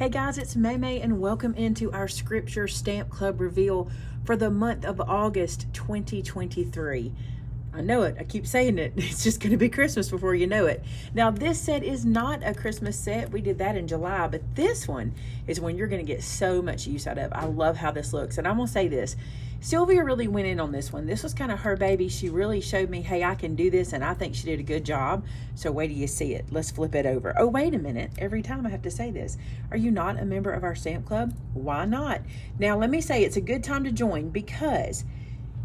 Hey guys, it's Maymay and welcome into our Scripture Stamp Club reveal for the month of August 2023. I know it. I keep saying it. It's just going to be Christmas before you know it. Now, this set is not a Christmas set. We did that in July, but this one is one you're going to get so much use out of. I love how this looks. And I'm going to say this. Sylvia really went in on this one. This was kind of her baby. She really showed me, hey, I can do this, and I think she did a good job. So wait till you see it. Let's flip it over. Oh, wait a minute. Every time I have to say this. Are you not a member of our stamp club? Why not? Now, let me say it's a good time to join because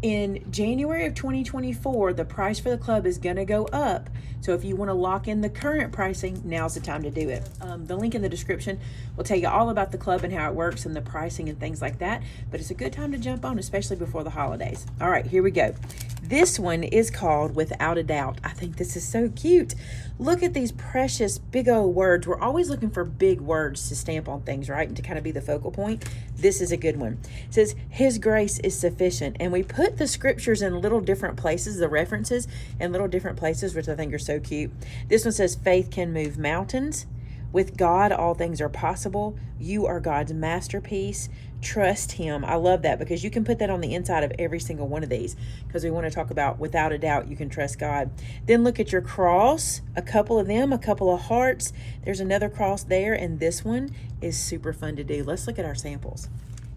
in January of 2024, the price for the club is going to go up. So if you want to lock in the current pricing, now's the time to do it. The link in the description will tell you all about the club and how it works and the pricing and things like that. But it's a good time to jump on, especially before the holidays. All right, here we go. This one is called Without a Doubt. I think this is so cute. Look at these precious big old words. We're always looking for big words to stamp on things, right? And to kind of be the focal point. This is a good one. It says, His grace is sufficient. And we put the scriptures in little different places, the references in little different places, which I think are so cute. This one says, faith can move mountains. With God, all things are possible. You are God's masterpiece. Trust Him. I love that because you can put that on the inside of every single one of these because we want to talk about without a doubt you can trust God. Then look at your cross, a couple of them, a couple of hearts. There's another cross there, and this one is super fun to do. Let's look at our samples.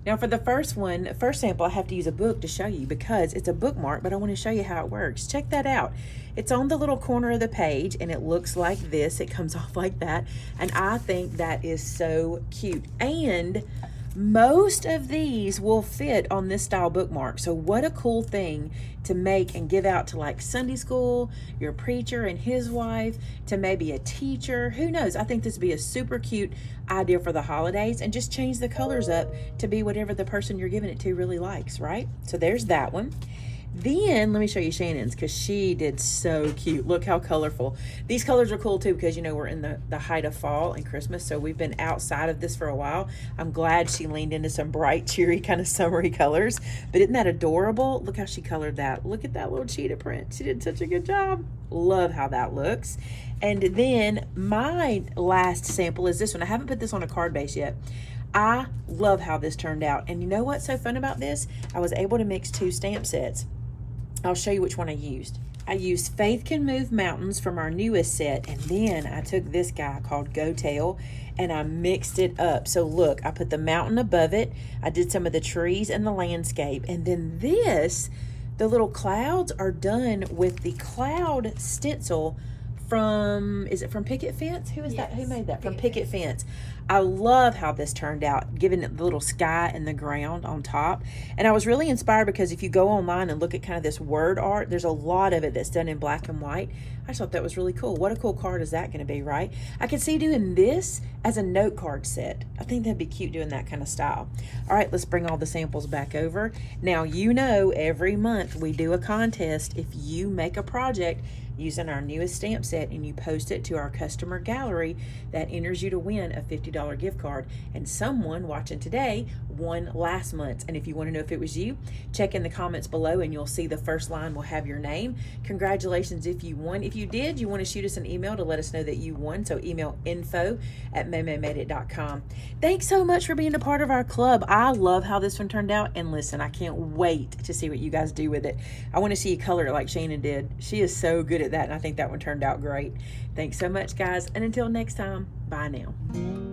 Now for the first sample, I have to use a book to show you because it's a bookmark, but I want to show you how it works. Check that out. It's on the little corner of the page and it looks like this. It comes off like that. And I think that is so cute. And most of these will fit on this style bookmark. So what a cool thing to make and give out to like Sunday school, your preacher and his wife, to maybe a teacher. Who knows? I think this would be a super cute idea for the holidays and just change the colors up to be whatever the person you're giving it to really likes, right? So there's that one. Then let me show you Shannon's because she did so cute. Look how colorful. These colors are cool too because you know we're in the height of fall and Christmas, so we've been outside of this for a while. I'm glad she leaned into some bright, cheery, kind of summery colors. But isn't that adorable? Look how she colored that. Look at that little cheetah print. She did such a good job. Love how that looks. And then my last sample is this one. I haven't put this on a card base yet. I love how this turned out. And you know what's so fun about this? I was able to mix two stamp sets. I'll show you which one I used. I used Faith Can Move Mountains from our newest set, and then I took this guy called Go Tell, and I mixed it up. So look, I put the mountain above it, I did some of the trees and the landscape, and then this, the little clouds are done with the cloud stencil from, is it from Picket Fence? Who is that? Who made that? From Picket Fence. I love how this turned out, giving it the little sky and the ground on top. And I was really inspired because if you go online and look at kind of this word art, there's a lot of it that's done in black and white. I just thought that was really cool. What a cool card is that going to be, right? I could see doing this as a note card set. I think that'd be cute doing that kind of style. All right, let's bring all the samples back over. Now, you know, every month we do a contest. If you make a project using our newest stamp set and you post it to our customer gallery, that enters you to win a $50 gift card. And someone watching today won last month. And if you want to know if it was you, check in the comments below and you'll see the first line will have your name. Congratulations if you won. If you did, you want to shoot us an email to let us know that you won. So email info@MaymayMadeIt.com. Thanks so much for being a part of our club. I love how this one turned out. And listen, I can't wait to see what you guys do with it. I want to see you color it like Shannon did. She is so good at that, and I think that one turned out great. Thanks so much, guys, and until next time, bye now.